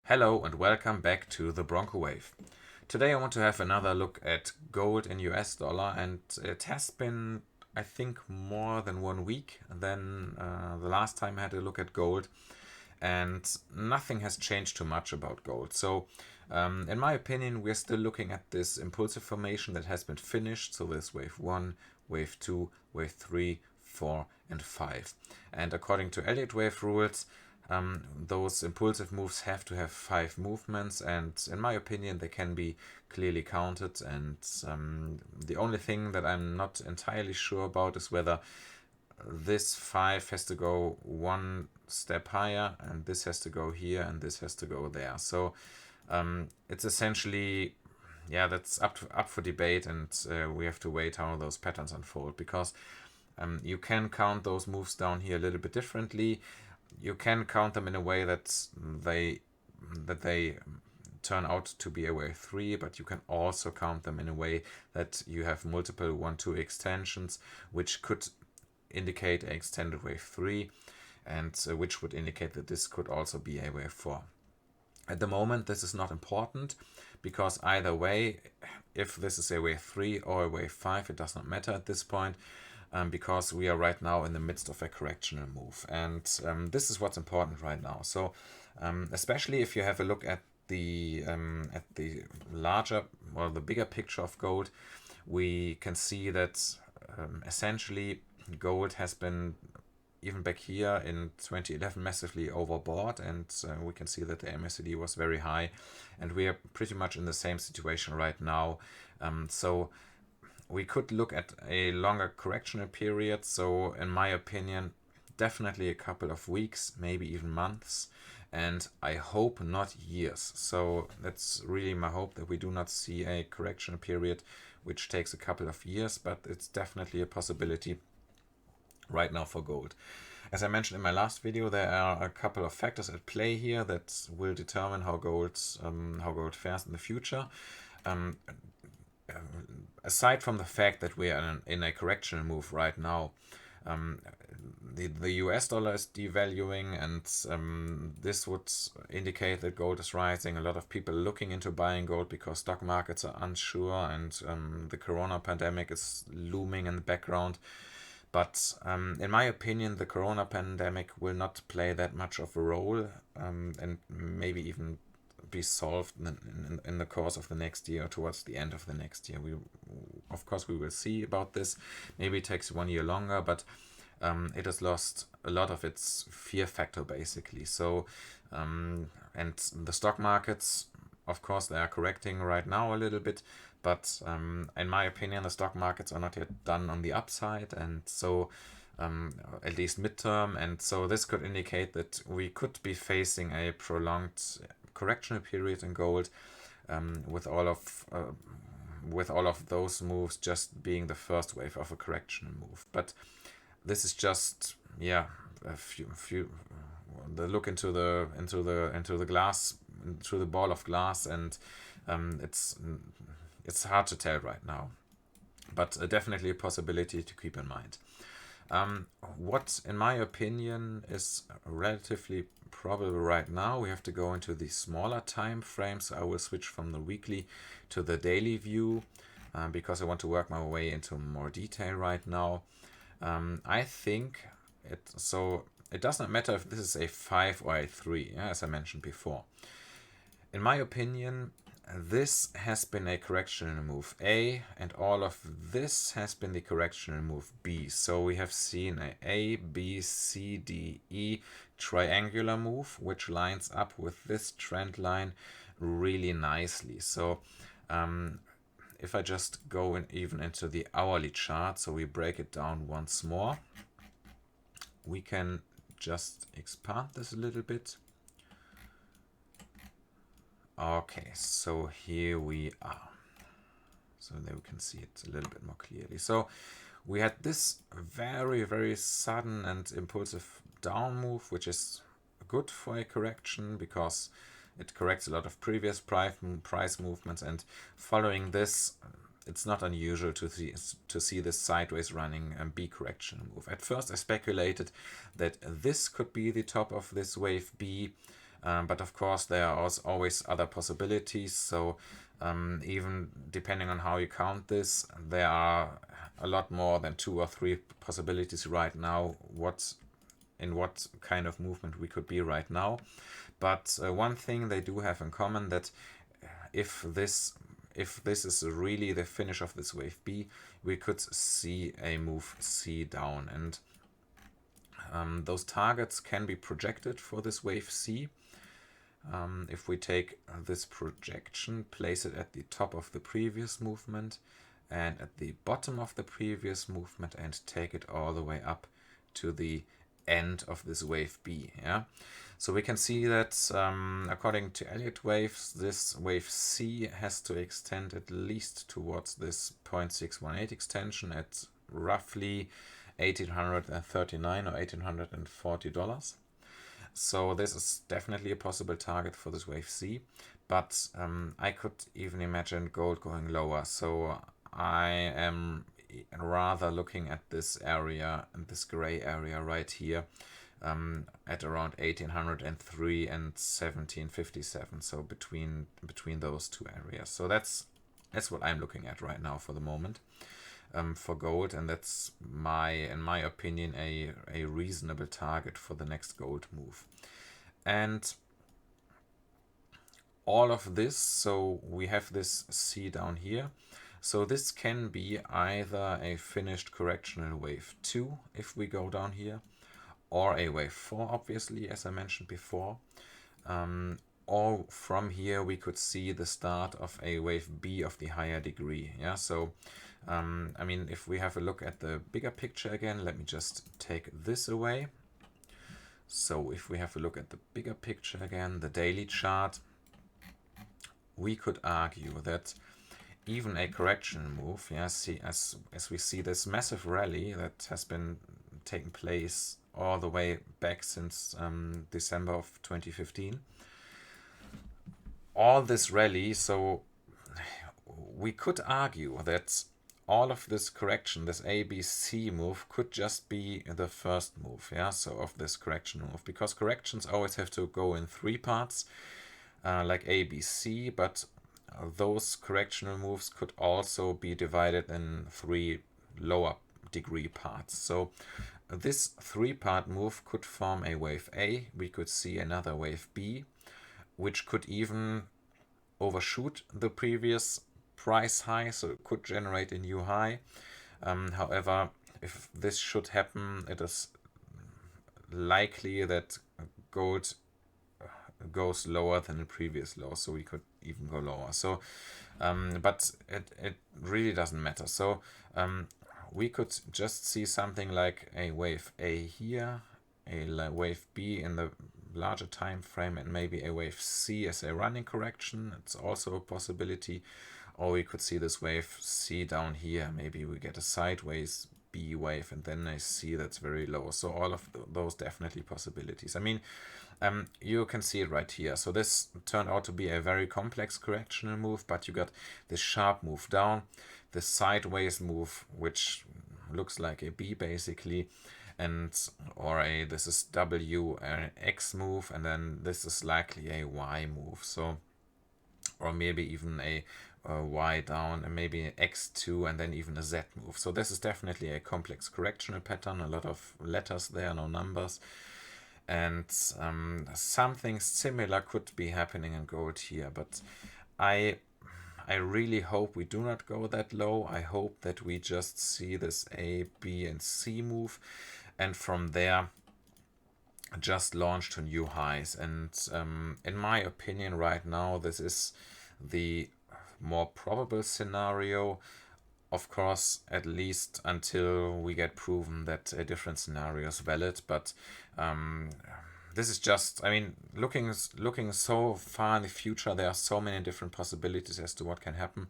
Hello and welcome back to the Bronco Wave. Today I want to have another look at gold in US dollar, and it has been, I think, more than 1 week than the last time I had a look at gold, and nothing has changed too much about gold. So in my opinion, we're still looking at this impulsive formation that has been finished. So there's wave 1, wave 2, wave 3, 4 and 5. And according to Elliott wave rules, those impulsive moves have to have 5 movements, and in my opinion they can be clearly counted. And the only thing that I'm not entirely sure about is whether this 5 has to go one step higher, and this has to go here, and this has to go there. So it's essentially, yeah, that's up for debate, and we have to wait how those patterns unfold, because you can count those moves down here a little bit differently. You can count them in a way that they turn out to be a wave 3, but you can also count them in a way that you have multiple 1-2 extensions, which could indicate an extended wave 3, and which would indicate that this could also be a wave 4. At the moment, this is not important, because either way, if this is a wave 3 or a wave 5, it does not matter at this point, because we are right now in the midst of a correctional move. And this is what's important right now. So especially if you have a look at the larger or the bigger picture of gold, we can see that essentially gold has been, even back here in 2011, massively overbought, and we can see that the MACD was very high, and we are pretty much in the same situation right now. So we could look at a longer correctional period. So in my opinion, definitely a couple of weeks, maybe even months, and I hope not years. So that's really my hope, that we do not see a correctional period which takes a couple of years, but it's definitely a possibility right now for gold. As I mentioned in my last video, there are a couple of factors at play here that will determine how gold fares in the future. Aside from the fact that we are in a correctional move right now, the US dollar is devaluing, and this would indicate that gold is rising. A lot of people are looking into buying gold because stock markets are unsure, and the corona pandemic is looming in the background. But in my opinion, the corona pandemic will not play that much of a role, and maybe even be solved in the course of the next year, or towards the end of the next year. Of course, we will see about this. Maybe it takes 1 year longer, but it has lost a lot of its fear factor, basically. So, and the stock markets, of course, they are correcting right now a little bit, but in my opinion, the stock markets are not yet done on the upside, and so at least midterm, and so this could indicate that we could be facing a prolonged correctional period in gold, with all of those moves just being the first wave of a correctional move. But this is just, yeah, a few the look into the glass, into the ball of glass, and it's hard to tell right now, but definitely a possibility to keep in mind. What, in my opinion, is relatively probable right now, we have to go into the smaller time frames. I will switch from the weekly to the daily view, because I want to work my way into more detail right now. I think it does not matter if this is a 5 or a 3, yeah, as I mentioned before. In my opinion, this has been a correctional move A, and all of this has been the correctional move B. So we have seen A, B, C, D, E triangular move, which lines up with this trend line really nicely. So if I just go even into the hourly chart, so we break it down once more, we can just expand this a little bit. Okay, so here we are. So there we can see it a little bit more clearly. So we had this very, very sudden and impulsive down move, which is good for a correction because it corrects a lot of previous price movements. And following this, it's not unusual to see this sideways running B correction move. At first, I speculated that this could be the top of this wave B, But of course, there are also always other possibilities. So even depending on how you count this, there are a lot more than 2 or 3 possibilities right now. In what kind of movement we could be right now. But one thing they do have in common, that if this is really the finish of this wave B, we could see a move C down, and those targets can be projected for this wave C. If we take this projection, place it at the top of the previous movement and at the bottom of the previous movement, and take it all the way up to the end of this wave B. Yeah, so we can see that according to Elliott waves, this wave C has to extend at least towards this 0.618 extension at roughly $1,839 or $1,840. So this is definitely a possible target for this wave C, but I could even imagine gold going lower. So I am rather looking at this area, and this gray area right here, at around 1803 and 1757. So between those two areas. So that's what I'm looking at right now for the moment. For gold, and that's in my opinion, a reasonable target for the next gold move. And all of this, so we have this C down here, so this can be either a finished correctional wave 2 if we go down here, or a wave 4, obviously, as I mentioned before, or from here we could see the start of a wave B of the higher degree. Yeah, so I mean, if we have a look at the bigger picture again, let me just take this away. So if we have a look at the bigger picture again, the daily chart, we could argue that even a correction move, yeah, see, as we see this massive rally that has been taking place all the way back since December of 2015, all this rally, so we could argue that all of this correction, this ABC move, could just be the first move, yeah, so of this correction move, because corrections always have to go in 3 parts, like ABC, but those correctional moves could also be divided in 3 lower degree parts. So this 3-part move could form a wave A. We could see another wave B, which could even overshoot the previous price high, so it could generate a new high. However, if this should happen, it is likely that gold goes lower than the previous low, so we could even go lower. So but it really doesn't matter. So we could just see something like a wave A here, a wave B in the larger time frame, and maybe a wave C as a running correction. It's also a possibility. Or we could see this wave C down here. Maybe we get a sideways B wave and then a C that's very low. So all of those definitely possibilities. I mean, you can see it right here. So this turned out to be a very complex correctional move, but you got this sharp move down, the sideways move, which looks like a B basically, and this is W, an X move, and then this is likely a Y move. So, or maybe even a Y down, and maybe an X2, and then even a Z move. So this is definitely a complex correctional pattern, a lot of letters there, no numbers. And something similar could be happening in gold here, but I really hope we do not go that low. I hope that we just see this A, B, and C move, and from there just launch to new highs. And in my opinion right now, this is the more probable scenario. Of course, at least until we get proven that a different scenario is valid. But this is just, I mean, looking so far in the future, there are so many different possibilities as to what can happen.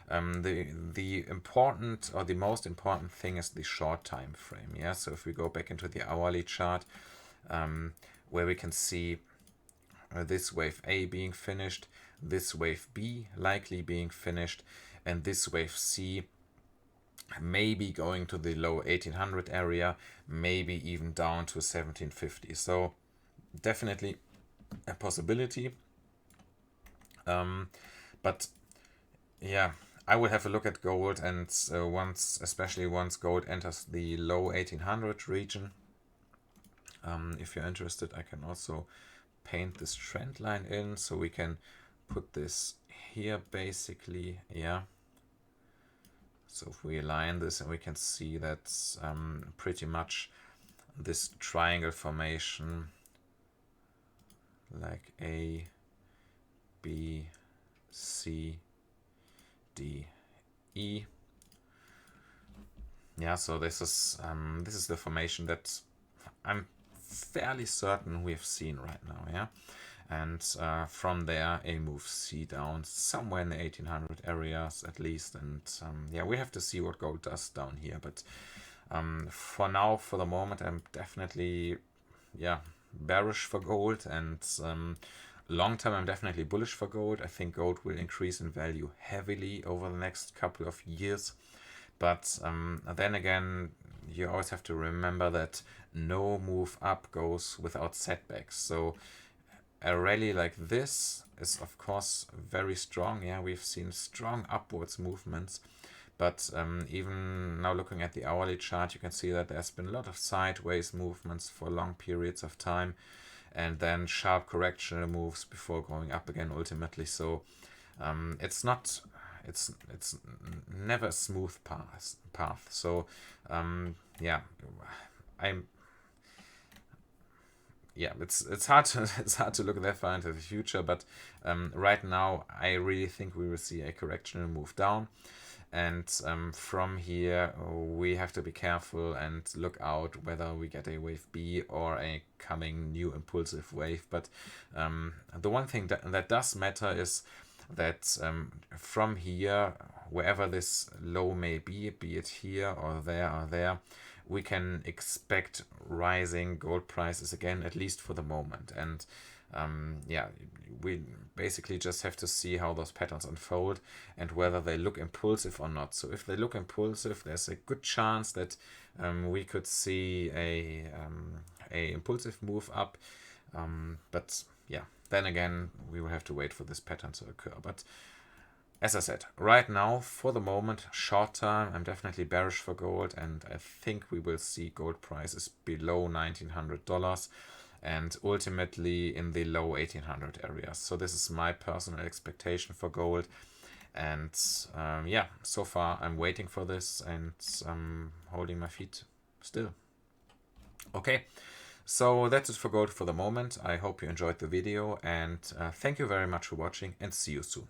The important, or the most important thing, is the short time frame. Yeah, so if we go back into the hourly chart, where we can see this wave A being finished, this wave B likely being finished, and this wave C maybe going to the low 1800 area, maybe even down to 1750. So definitely a possibility. But yeah, I will have a look at gold, and especially once gold enters the low 1800 region. If you're interested, I can also paint this trend line in, so we can put this here basically. Yeah. So if we align this, and we can see that pretty much this triangle formation, like A, B, C, D, E. Yeah, so this is the formation that I'm fairly certain we've seen right now. Yeah, and from there a move C down somewhere in the 1800 areas at least, and yeah, we have to see what gold does down here. But for now, for the moment, I'm definitely bearish for gold, and long term I'm definitely bullish for gold. I think gold will increase in value heavily over the next couple of years. But then again, you always have to remember that no move up goes without setbacks. So a rally like this is of course very strong. Yeah, we've seen strong upwards movements. But even now looking at the hourly chart, you can see that there's been a lot of sideways movements for long periods of time, and then sharp correctional moves before going up again ultimately. So it's never a smooth path. So yeah, it's hard to it's hard to look that far into the future, but right now I really think we will see a correctional move down, and from here we have to be careful and look out whether we get a wave B or a coming new impulsive wave. But the one thing that does matter is that from here, wherever this low may be it here or there, we can expect rising gold prices again, at least for the moment. And yeah, we basically just have to see how those patterns unfold and whether they look impulsive or not. So if they look impulsive, there's a good chance that we could see a impulsive move up. But yeah, then again, we will have to wait for this pattern to occur. But as I said, right now, for the moment, short term, I'm definitely bearish for gold, and I think we will see gold prices below $1,900 and ultimately in the low 1800 areas. So this is my personal expectation for gold. And yeah, so far I'm waiting for this, and I'm holding my feet still. Okay. So that's it for gold for the moment. I hope you enjoyed the video, and thank you very much for watching, and see you soon.